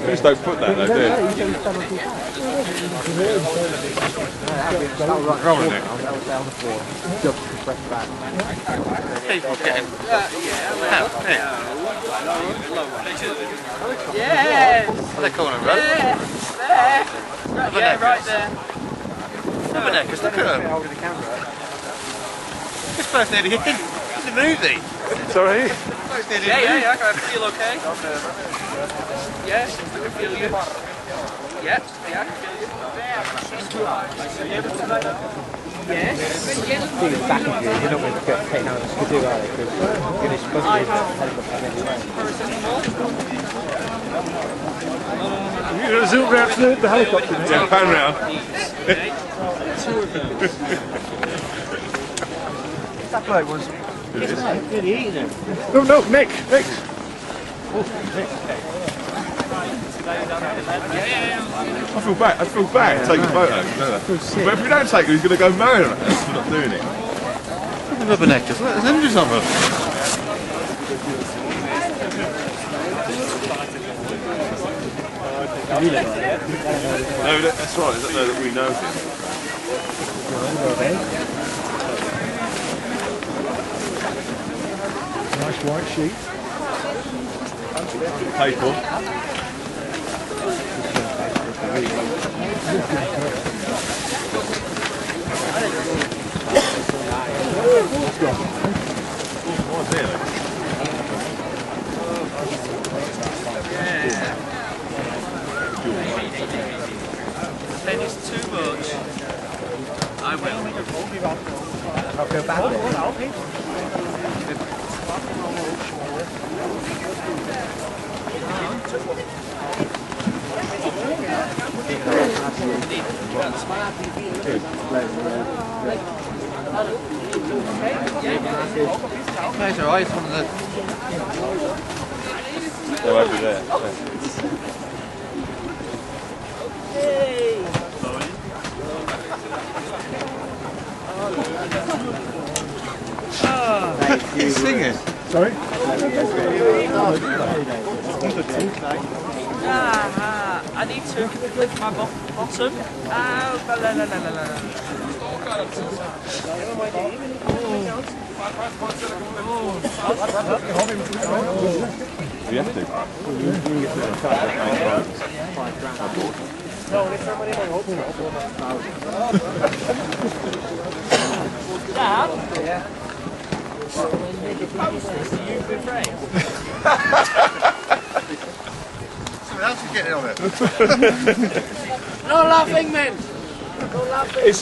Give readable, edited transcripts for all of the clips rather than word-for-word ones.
Just don't put that though, do you? Wrong with it. People getting Yes! what are they calling them, Ron? There! Yeah, right there. Rubberneckers, look at them. This place nearly in. It's a movie. Sorry? Yeah, I can feel okay. Yeah, I can feel you. Yeah, I can feel you. Yes. Being back of you, you're not going to get taken out of the skidoo, are they? Because you're supposed to be helicopter anyway. You're going to zoom round to the helicopter. Yeah, pan round. That bloke was... Good eating. No, Nick. I feel bad taking a photo. But if we don't take it, he's going to go mad on us for not doing it. Look at rubberneckers, look, there's hundreds of them. No, that's right, is that there that we know him? Nice white sheet. Paper. Then it's too much. I will. I'll go back there. Those are eyes, one of the... They're over there. He's singing. Sorry? I need to lift my bottom. We have to. Dad? Yeah. You've been framed. Someone else is getting on it. No laughing, men! No laughing. It's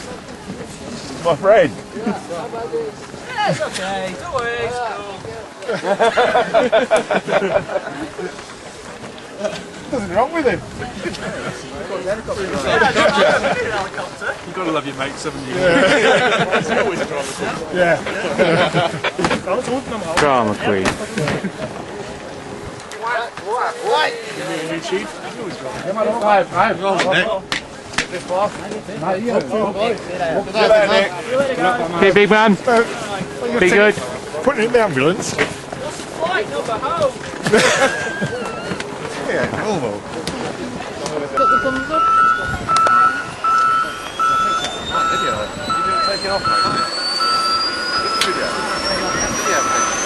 my friend. Yeah, it's okay. Don't worry, it's cool. Nothing wrong with him. Helicopter. You've got to love your mates, haven't you? Yeah. Drama queen. Hey, big man. Be good. Putting it in the ambulance. Flight number home. Yeah, almost. Got the thumbs up. Video. You didn't take it off, mate. This video. Yeah, mate.